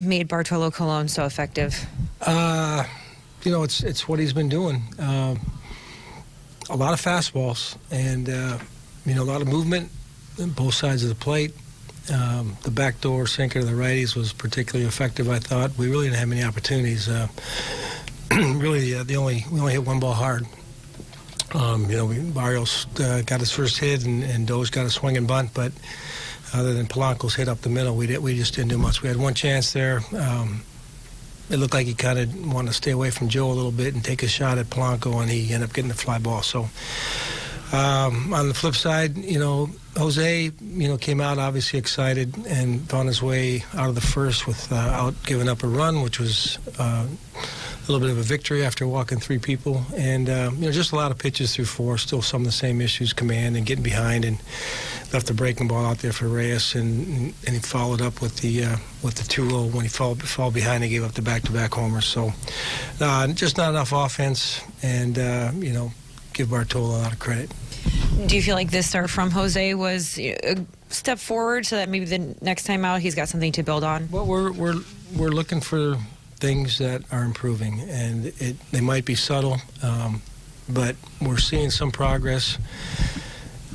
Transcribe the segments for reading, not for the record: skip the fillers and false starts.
made Bartolo Colon so effective? It's what he's been doing. A lot of fastballs and, a lot of movement on both sides of the plate. The backdoor sinker to the righties was particularly effective, I thought. We really didn't have many opportunities. We only hit one ball hard. Barrios got his first hit and Doge got a swinging bunt, but other than Polanco's hit up the middle, we just didn't do much. We had one chance there. It looked like he kind of wanted to stay away from Joe a little bit and take a shot at Polanco, and he ended up getting the fly ball. So on the flip side, Jose, came out obviously excited and found his way out of the first without giving up a run, which was a little bit of a victory after walking three people. And, just a lot of pitches through four, still some of the same issues, command and getting behind, and left the breaking ball out there for Reyes, and he followed up with the 2-0. When he fall behind, he gave up the back-to-back homers. So just not enough offense, and, give Bartolo a lot of credit. Do you feel like this start from Jose was a step forward so that maybe the next time out he's got something to build on? Well, we're looking for things that are improving, and they might be subtle, but we're seeing some progress.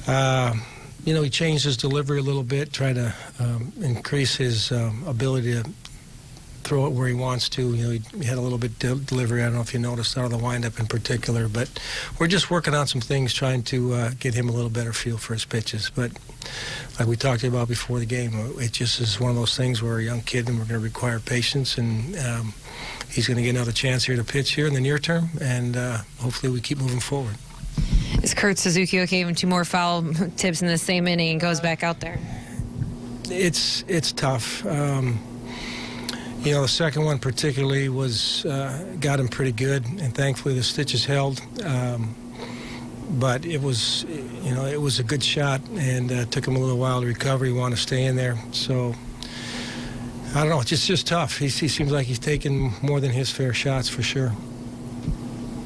He changed his delivery a little bit, trying to increase his ability to throw it where he wants to. He had a little bit delivery. I don't know if you noticed out of the windup in particular, but we're just working on some things, trying to get him a little better feel for his pitches. But like we talked about before the game, it just is one of those things where a young kid, and we're going to require patience, and he's going to get another chance here to pitch here in the near term, and hopefully we keep moving forward. Is Kurt Suzuki okay even 2 more foul tips in the same inning and goes back out there? It's tough. The second one particularly got him pretty good, and thankfully the stitches held. But it was a good shot, and took him a little while to recover. He wanted to stay in there. So I don't know. It's just tough. He seems like he's taken more than his fair shots for sure.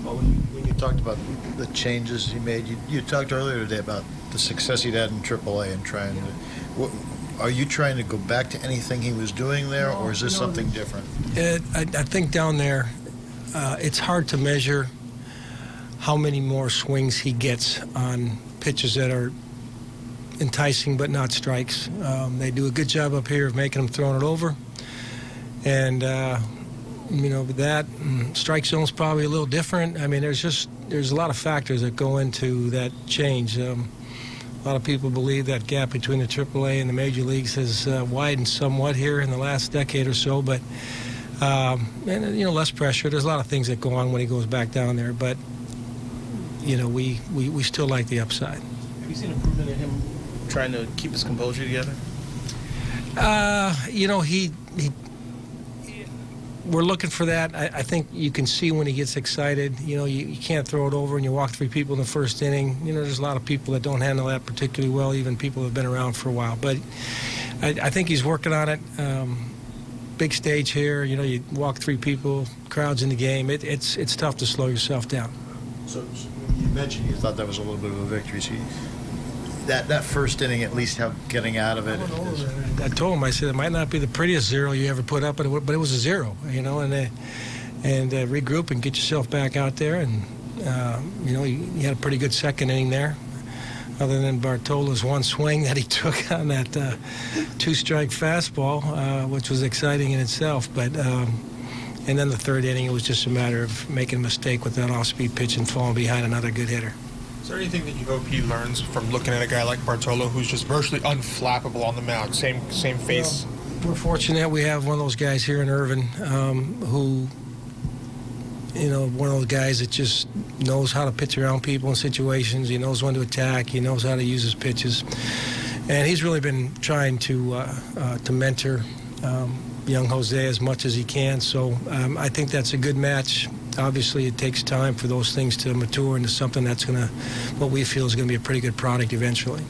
Well, when you talked about the changes he made, you talked earlier today about the success he'd had in AAA and trying to. Are you trying to go back to anything he was doing there, or is this something different? I think down there, it's hard to measure how many more swings he gets on pitches that are enticing but not strikes. They do a good job up here of making him throwing it over. And, that strike zone's probably a little different. I mean, there's a lot of factors that go into that change. A lot of people believe that gap between the AAA and the major leagues has widened somewhat here in the last decade or so, but less pressure. There's a lot of things that go on when he goes back down there, but we still like the upside. Have you seen improvement in him trying to keep his composure together? We're looking for that. I think you can see when he gets excited. You can't throw it over and you walk 3 people in the first inning. There's a lot of people that don't handle that particularly well, even people who have been around for a while. But I think he's working on it. Big stage here. You walk 3 people, crowds in the game. It's tough to slow yourself down. So you mentioned you thought that was a little bit of a victory. So that first inning, at least getting out of it. I told him, I said, it might not be the prettiest 0 you ever put up, but it was a 0, and regroup and get yourself back out there. And, you had a pretty good second inning there, other than Bartolo's one swing that he took on that 2-strike fastball, which was exciting in itself. But and then the third inning, it was just a matter of making a mistake with that off-speed pitch and falling behind another good hitter. Is there anything that you hope he learns from looking at a guy like Bartolo, who's just virtually unflappable on the mound, same face? Well, we're fortunate we have one of those guys here in Irvin who, one of those guys that just knows how to pitch around people in situations. He knows when to attack. He knows how to use his pitches. And he's really been trying to mentor young Jose as much as he can. So I think that's a good match. Obviously, it takes time for those things to mature into something that's what we feel is going to be a pretty good product eventually.